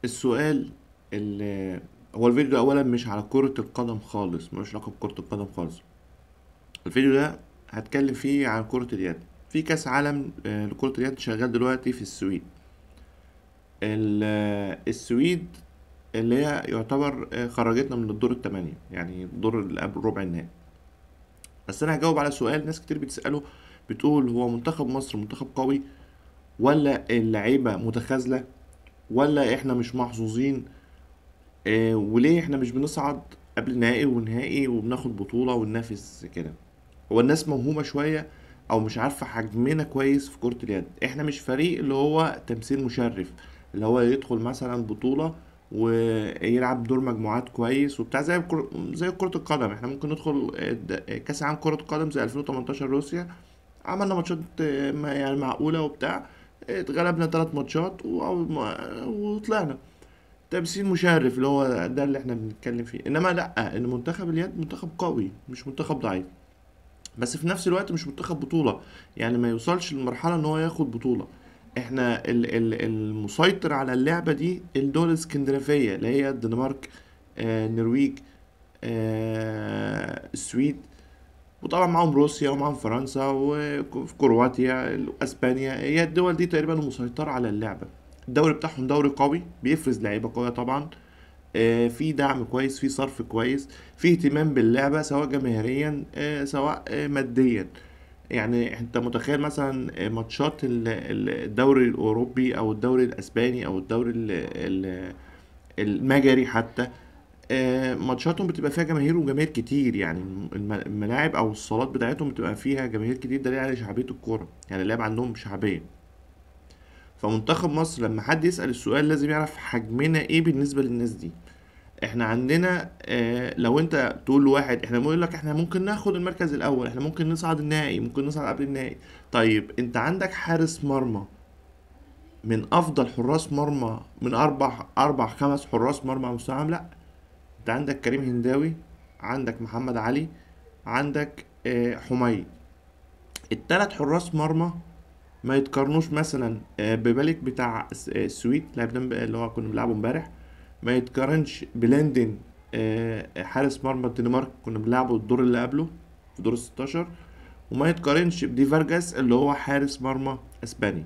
السؤال اللي هو الفيديو ده اولا مش على كرة القدم خالص، ملوش علاقة بكرة القدم خالص. الفيديو ده هتكلم فيه عن كرة اليد. في كأس عالم لكرة اليد شغال دلوقتي في السويد. السويد اللي هي يعتبر خرجتنا من الدور الثمانية، يعني الدور اللي قبل ربع النهائي. بس انا هجاوب على سؤال ناس كتير بتسأله، بتقول هو منتخب مصر منتخب قوي ولا اللعيبة متخاذلة ولا احنا مش محظوظين؟ وليه احنا مش بنصعد قبل نهائي ونهائي وبناخد بطولة وننافس كده؟ هو الناس موهومة شوية او مش عارفة حجمنا كويس في كرة اليد. احنا مش فريق اللي هو تمثيل مشرف، اللي هو يدخل مثلا بطولة ويلعب دور مجموعات كويس وبتاع زي كرة القدم. احنا ممكن ندخل كأس عالم كرة القدم زي 2018 روسيا، عملنا ماتشات يعني معقولة وبتاع، اتغلبنا 3 ماتشات وطلعنا تمثيل مشرف، اللي هو ده اللي احنا بنتكلم فيه. انما لا، ان منتخب اليد منتخب قوي مش منتخب ضعيف، بس في نفس الوقت مش منتخب بطولة، يعني ما يوصلش للمرحلة ان هو ياخد بطولة. احنا المسيطر على اللعبة دي الدول الاسكندنافية اللي هي الدنمارك، النرويج، السويد، وطبعا معاهم روسيا ومعاهم فرنسا وفي كرواتيا واسبانيا. هي الدول دي تقريبا المسيطرة على اللعبة. الدوري بتاعهم دوري قوي بيفرز لعيبة قوية طبعا، في دعم كويس، في صرف كويس، في اهتمام باللعبة سواء جماهيريا سواء ماديا. يعني انت متخيل مثلا ماتشات الدوري الاوروبي او الدوري الاسباني او الدوري المجري حتى، ماتشاتهم بتبقى فيها جماهير وجماهير كتير، يعني الملاعب او الصالات بتاعتهم بتبقى فيها جماهير كتير، دليل على شعبية الكورة، يعني اللعب عندهم شعبية. فمنتخب مصر لما حد يسأل السؤال لازم يعرف حجمنا ايه بالنسبة للناس دي. احنا عندنا لو انت تقول لواحد احنا بنقول لك احنا ممكن ناخد المركز الاول، احنا ممكن نصعد النهائي، ممكن نصعد قبل النهائي. طيب انت عندك حارس مرمى من افضل حراس مرمى، من اربع خمس حراس مرمى على مستوى العالم؟ لا، انت عندك كريم هنداوي، عندك محمد علي، عندك حميد. التلات حراس مرمى ما يتقارنوش مثلا ببالك بتاع السويد لاعب اللي هو كنا بنلعبه امبارح. ما يتقارنش بلاندن حارس مرمى الدنمارك كنا بنلعبه الدور اللي قبله في دور ال16. وما يتقارنش بدي فارجاس اللي هو حارس مرمى اسباني.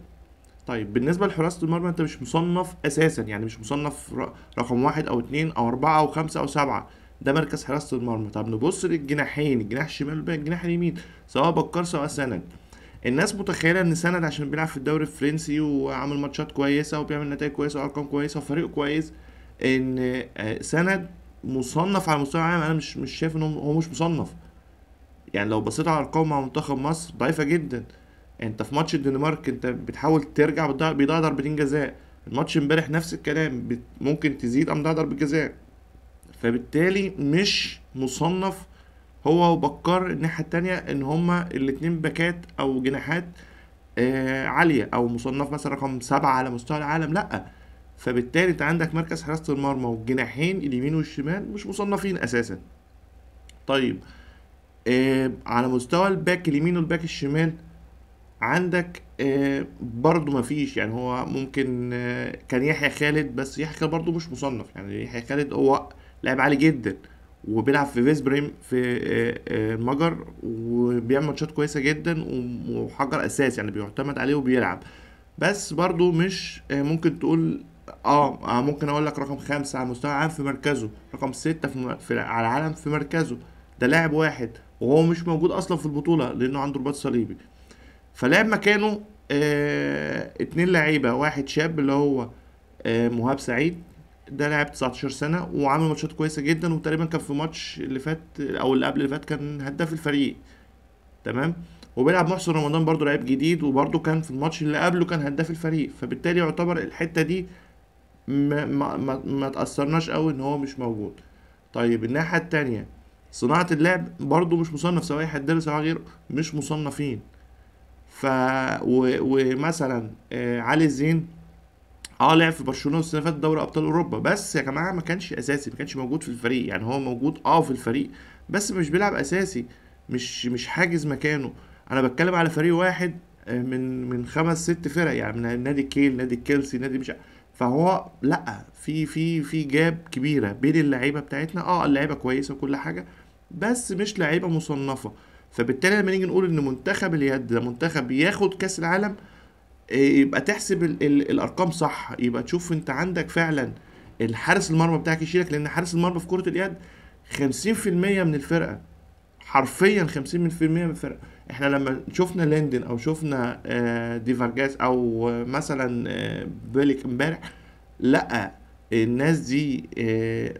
طيب بالنسبة لحراسة المرمى انت مش مصنف اساسا، يعني مش مصنف رقم واحد او اتنين او اربعة او خمسة او سبعة. ده مركز حراسة المرمى. طب نبص للجناحين، الجناح الشمال والجناح اليمين، سواء بكار سواء سند. الناس متخيلة ان سند عشان بيلعب في الدوري الفرنسي وعامل ماتشات كويسة وبيعمل نتائج كويسة وارقام كويسة وفريق كويس، ان سند مصنف على مستوى العالم. انا مش شايف ان هو مش مصنف. يعني لو بصيت على ارقام مع منتخب مصر ضعيفة جدا. انت في ماتش الدنمارك انت بتحاول ترجع بيضيع ضربتين جزاء. الماتش امبارح نفس الكلام، ممكن تزيد ام ضيع ضربة جزاء. فبالتالي مش مصنف هو وبكار الناحية التانية ان هما الاتنين باكات او جناحات عالية او مصنف مثلا رقم 7 على مستوى العالم، لا. فبالتالي انت عندك مركز حراسة المرمى والجناحين اليمين والشمال مش مصنفين اساسا. طيب على مستوى الباك اليمين والباك الشمال عندك برضو مفيش. يعني هو ممكن كان يحيى خالد، بس يحيى خالد برضو مش مصنف. يعني يحيى خالد هو لاعب عالي جدا وبيلعب في فيسبريم في المجر، وبيعمل ماتشات كويسة جدا وحجر اساس، يعني بيعتمد عليه وبيلعب. بس برضو مش ممكن تقول ممكن اقول لك رقم 5 على مستوى العالم في مركزه، رقم 6 على العالم في مركزه. ده لاعب واحد وهو مش موجود اصلا في البطولة لانه عنده رباط صليبي. فلعب مكانه اتنين لعيبة، واحد شاب اللي هو مهاب سعيد، ده لاعب 19 سنة وعامل ماتشات كويسة جدا، وتقريبا كان في ماتش اللي فات او اللي قبل اللي فات كان هداف الفريق. تمام. وبيلعب محسن رمضان برضو لعيب جديد، وبرضو كان في الماتش اللي قبله كان هداف الفريق. فبالتالي يعتبر الحتة دي ما تأثرناش قوي ان هو مش موجود. طيب الناحية التانية صناعة اللعب برضو مش مصنف، سواء حداد سواء غيره مش مصنفين. ف ومثلا علي الزين لعب في برشلونه السنه اللي فاتت دوري ابطال اوروبا، بس يا جماعه ما كانش اساسي، ما كانش موجود في الفريق. يعني هو موجود في الفريق بس مش بيلعب اساسي، مش حاجز مكانه. انا بتكلم على فريق واحد من خمس ست فرق، يعني من نادي كيل، نادي كيلسي، نادي مش فهو لا، في جاب كبيره بين اللعيبه بتاعتنا. اللعيبه كويسه وكل حاجه، بس مش لعيبه مصنفه. فبالتالي لما نيجي نقول ان منتخب اليد ده منتخب ياخد كاس العالم، يبقى تحسب ال الارقام صح. يبقى تشوف انت عندك فعلا الحارس المرمى بتاعك يشيلك، لان حارس المرمى في كرة اليد 50% من الفرقة، حرفيا 50% من الفرقة. احنا لما شفنا ليندن او شفنا دي فارجاس او مثلا بيليك امبارح، لا، الناس دي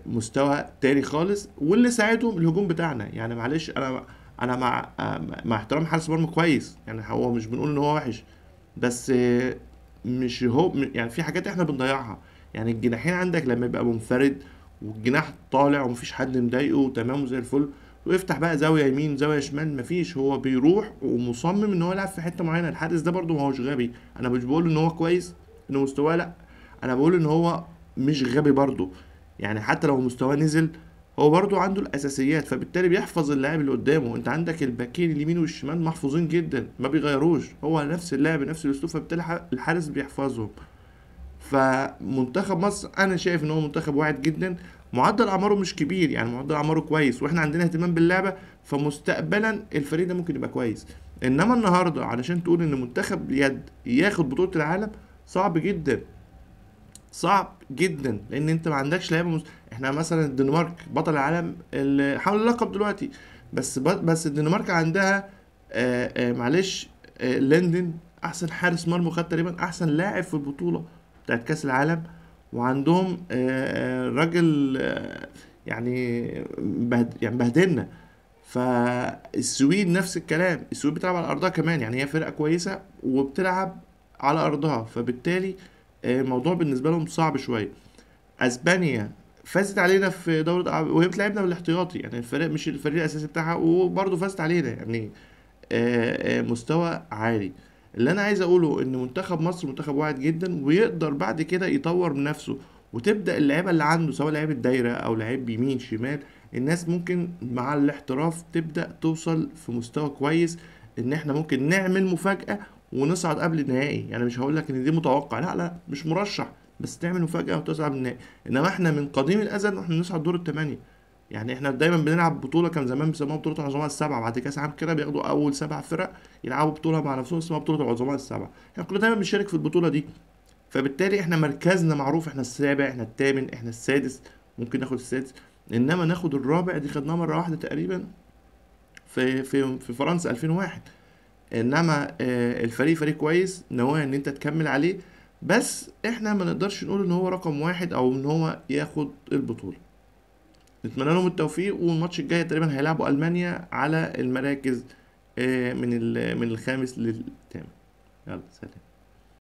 مستوى تاني خالص. واللي ساعدهم الهجوم بتاعنا. يعني معلش، انا مع احترام حارس مرمى كويس، يعني هو مش بنقول ان هو وحش، بس مش هو يعني في حاجات احنا بنضيعها. يعني الجناحين عندك لما يبقى منفرد والجناح طالع ومفيش حد مضايقه تمام وزي الفل، ويفتح بقى زاويه يمين زاويه شمال، مفيش. هو بيروح ومصمم ان هو يلعب في حته معينه. الحارس ده برضو ما هوش غبي. انا مش بقول ان هو كويس، انه مستواه لا، انا بقول ان هو مش غبي برضو. يعني حتى لو مستواه نزل، هو برضو عنده الاساسيات، فبالتالي بيحفظ اللاعب اللي قدامه. انت عندك الباكين اليمين والشمال محفوظين جدا، ما بيغيروش، هو نفس اللاعب نفس الاسلوب، فبالتالي الحارس بيحفظهم. فمنتخب مصر انا شايف ان هو منتخب واعد جدا. معدل اعماره مش كبير، يعني معدل اعماره كويس، واحنا عندنا اهتمام باللعبه، فمستقبلا الفريق ده ممكن يبقى كويس. انما النهارده علشان تقول ان منتخب يد ياخد بطوله العالم، صعب جدا، صعب جدا. لان انت ما عندكش لعيبه احنا مثلا الدنمارك بطل العالم اللي حاول اللقب دلوقتي، بس الدنمارك عندها معلش، ليندن احسن حارس مرمى، خد تقريبا احسن لاعب في البطوله بتاعت كاس العالم. وعندهم راجل يعني يعني بهدلنا. فالسويد نفس الكلام، السويد بتلعب على ارضها كمان، يعني هي فرقه كويسه وبتلعب على ارضها، فبالتالي الموضوع بالنسبه لهم صعب شويه. اسبانيا فازت علينا في دوري وهي بتلعبنا بالاحتياطي، يعني الفريق مش الفريق الاساسي بتاعها، وبرضه فازت علينا يعني. مستوى عالي. اللي انا عايز اقوله ان منتخب مصر منتخب واعد جدا، ويقدر بعد كده يطور من نفسه، وتبدا اللعيبه اللي عنده سواء لعيبه دايره او لعيب يمين شمال، الناس ممكن مع الاحتراف تبدا توصل في مستوى كويس، ان احنا ممكن نعمل مفاجاه ونصعد قبل النهائي. يعني مش هقول لك ان دي متوقع، لا لا، مش مرشح، بس تعمل مفاجاه وتصعد النهائي. انما احنا من قديم الازل واحنا نصعد دور الثمانيه. يعني احنا دايما بنلعب بطوله كان زمان بيسموها بطوله العظماء السبعه، بعد كاس عام كده بياخدوا اول 7 فرق يلعبوا بطوله مع نفسهم اسمها بطوله العظماء السبعه. احنا كنا دايما بنشارك في البطوله دي. فبالتالي احنا مركزنا معروف، احنا السابع، احنا الثامن، احنا السادس، ممكن ناخد السادس. انما ناخد الرابع دي خدناها مره واحده تقريبا في فرنسا 2001. انما الفريق فريق كويس، نوايا ان انت تكمل عليه، بس احنا ما نقدرش نقول ان هو رقم واحد او ان هو ياخد البطوله. نتمنى لهم التوفيق. والماتش الجاي تقريبا هيلعبوا ألمانيا على المراكز من الخامس للثامن. يلا سلام.